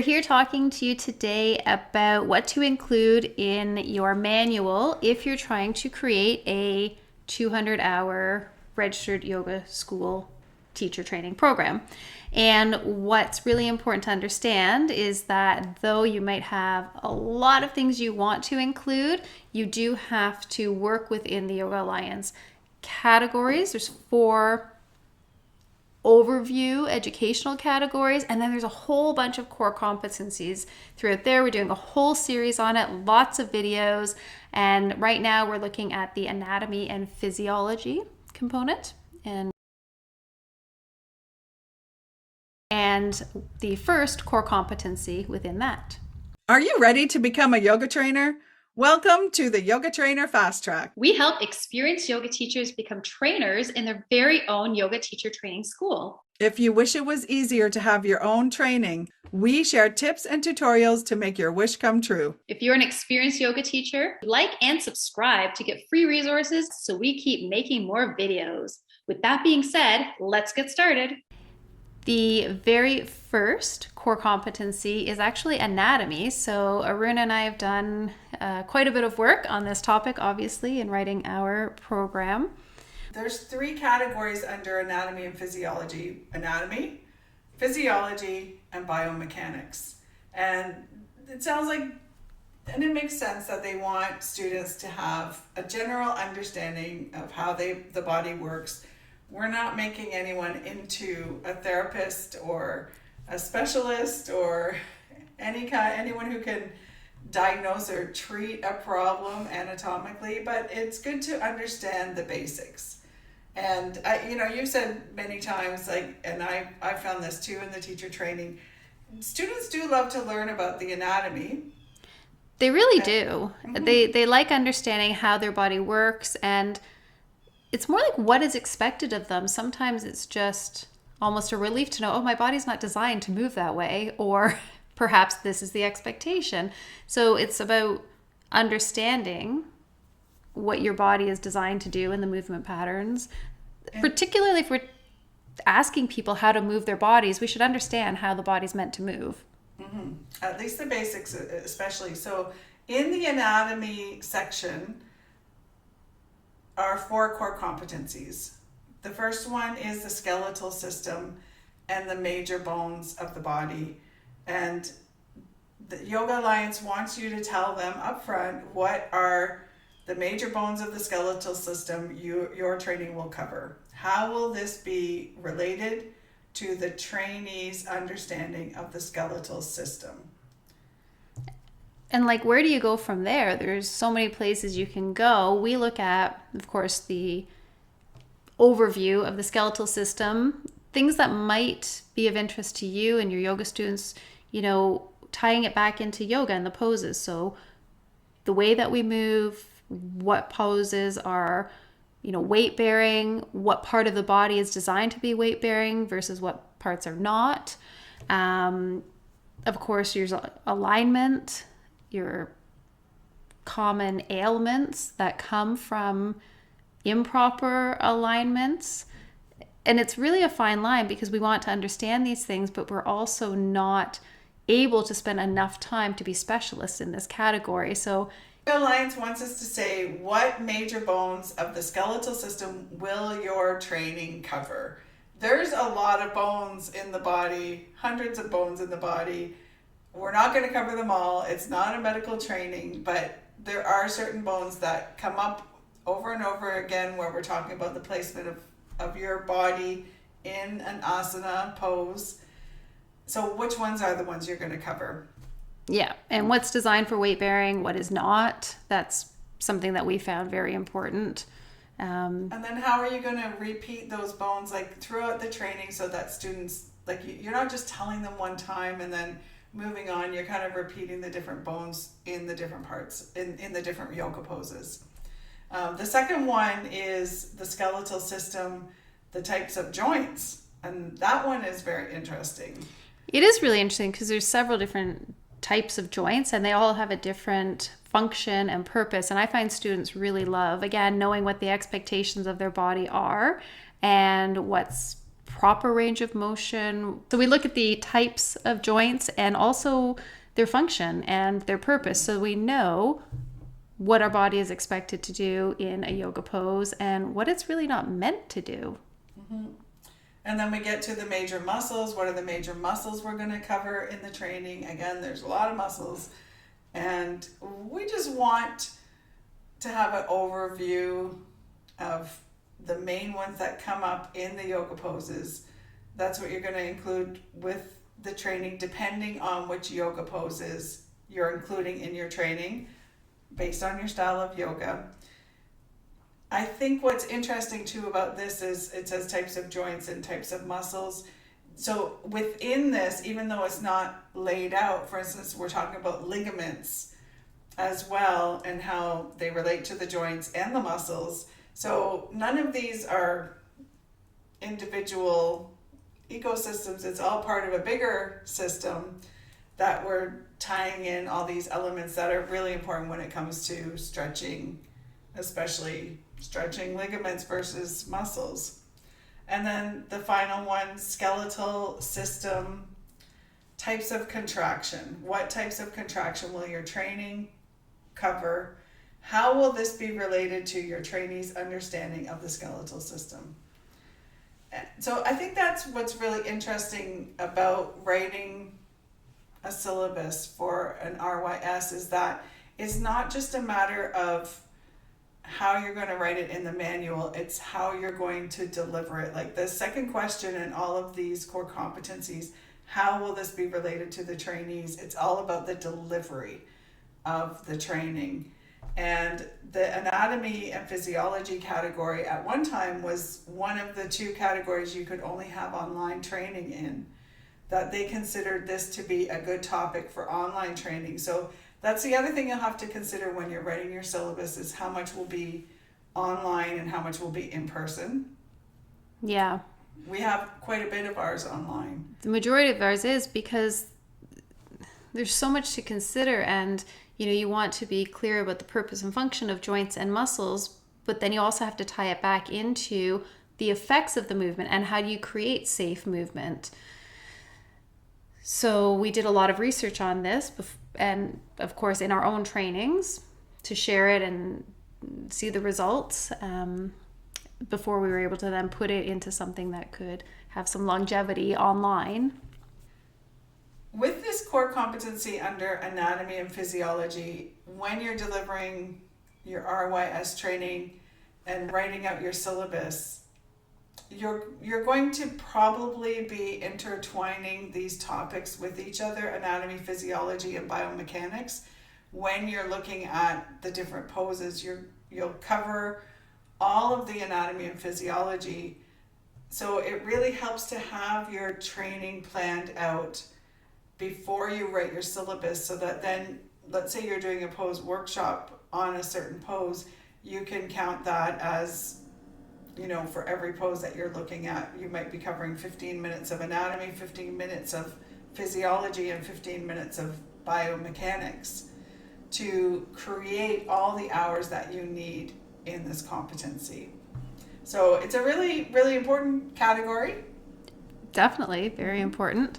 We're here talking to you today about what to include in your manual if you're trying to create a 200-hour registered yoga school teacher training program. And what's really important to understand is that though you might have a lot of things you want to include, you do have to work within the Yoga Alliance categories. There's 4 overview educational categories, and then there's a whole bunch of core competencies throughout there. We're doing a whole series on it, lots of videos, and right now we're looking at the anatomy and physiology component and the first core competency within that. Are you ready to become a yoga trainer? Welcome to the Yoga Trainer Fast Track. We help experienced yoga teachers become trainers in their very own yoga teacher training school. If you wish it was easier to have your own training, we share tips and tutorials to make your wish come true. If you're an experienced yoga teacher, like and subscribe to get free resources so we keep making more videos. With that being said, let's get started. The very first core competency is actually anatomy. So Aruna and I have done quite a bit of work on this topic, obviously, in writing our program. There's 3 categories under anatomy and physiology: anatomy, physiology, and biomechanics. And it sounds like, and it makes sense that they want students to have a general understanding of how the body works. We're not making anyone into a therapist or a specialist or anyone who can diagnose or treat a problem anatomically, but it's good to understand the basics. And you've said many times, and I found this too in the teacher training, students do love to learn about the anatomy. They really do. Mm-hmm. They like understanding how their body works, and it's more like what is expected of them. Sometimes it's just almost a relief to know, oh, my body's not designed to move that way, or perhaps this is the expectation. So it's about understanding what your body is designed to do and the movement patterns. And particularly if we're asking people how to move their bodies, we should understand how the body's meant to move. Mm-hmm. At least the basics, especially. So in the anatomy section are 4 core competencies. The first one is the skeletal system and the major bones of the body. And the Yoga Alliance wants you to tell them up front what are the major bones of the skeletal system your training will cover. How will this be related to the trainee's understanding of the skeletal system? And where do you go from there? There's so many places you can go. We look at, of course, the overview of the skeletal system, things that might be of interest to you and your yoga students, tying it back into yoga and the poses. So the way that we move, what poses are, weight bearing, what part of the body is designed to be weight bearing versus what parts are not. Of course, there's alignment, your common ailments that come from improper alignments. And it's really a fine line because we want to understand these things, but we're also not able to spend enough time to be specialists in this category. So the Alliance wants us to say, what major bones of the skeletal system will your training cover? There's a lot of bones in the body, hundreds of bones in the body. We're not going to cover them all. It's not a medical training, but there are certain bones that come up over and over again where we're talking about the placement of your body in an asana pose. So which ones are the ones you're going to cover? Yeah, and what's designed for weight bearing, what is not. That's something that we found very important. And then how are you going to repeat those bones throughout the training so that students, you're not just telling them one time and then moving on, you're kind of repeating the different bones in the different parts, in the different yoga poses. The second one is the skeletal system, the types of joints. And that one is very interesting. It is really interesting because there's several different types of joints and they all have a different function and purpose. And I find students really love, again, knowing what the expectations of their body are and what's proper range of motion. So we look at the types of joints and also their function and their purpose, so we know what our body is expected to do in a yoga pose and what it's really not meant to do. And then we get to the major muscles. What are the major muscles we're going to cover in the training? Again, there's a lot of muscles. And we just want to have an overview of the main ones that come up in the yoga poses. That's what you're going to include with the training, depending on which yoga poses you're including in your training based on your style of yoga. I think what's interesting too about this is it says types of joints and types of muscles. So within this, even though it's not laid out, for instance, we're talking about ligaments as well and how they relate to the joints and the muscles. So none of these are individual ecosystems. It's all part of a bigger system that we're tying in all these elements that are really important when it comes to stretching, especially stretching ligaments versus muscles. And then the final one, skeletal system, types of contraction. What types of contraction will your training cover? How will this be related to your trainees' understanding of the skeletal system? So I think that's what's really interesting about writing a syllabus for an RYS, is that it's not just a matter of how you're going to write it in the manual, it's how you're going to deliver it. Like the second question in all of these core competencies, how will this be related to the trainees? It's all about the delivery of the training. And the anatomy and physiology category at one time was one of the two categories you could only have online training in, that they considered this to be a good topic for online training. So that's the other thing you'll have to consider when you're writing your syllabus, is how much will be online and how much will be in person. Yeah. We have quite a bit of ours online. The majority of ours is because there's so much to consider, and you want to be clear about the purpose and function of joints and muscles, but then you also have to tie it back into the effects of the movement and how do you create safe movement. So we did a lot of research on this, and of course in our own trainings, to share it and see the results before we were able to then put it into something that could have some longevity online. With this core competency under anatomy and physiology, when you're delivering your RYS training and writing out your syllabus, you're going to probably be intertwining these topics with each other, anatomy, physiology, and biomechanics. When you're looking at the different poses, you'll cover all of the anatomy and physiology. So it really helps to have your training planned out before you write your syllabus, so that then, let's say you're doing a pose workshop on a certain pose, you can count that as, for every pose that you're looking at, you might be covering 15 minutes of anatomy, 15 minutes of physiology, and 15 minutes of biomechanics to create all the hours that you need in this competency. So it's a really, really important category. Definitely, very important.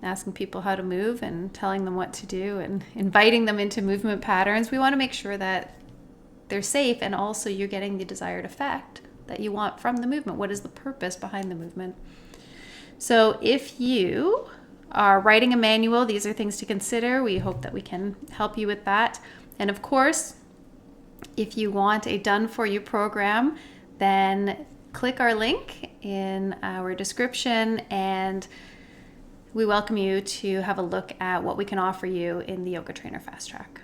Asking people how to move and telling them what to do and inviting them into movement patterns. We want to make sure that they're safe and also you're getting the desired effect that you want from the movement. What is the purpose behind the movement? So if you are writing a manual, these are things to consider. We hope that we can help you with that. And of course, if you want a done-for-you program, then click our link in our description and we welcome you to have a look at what we can offer you in the Yoga Trainer Fast Track.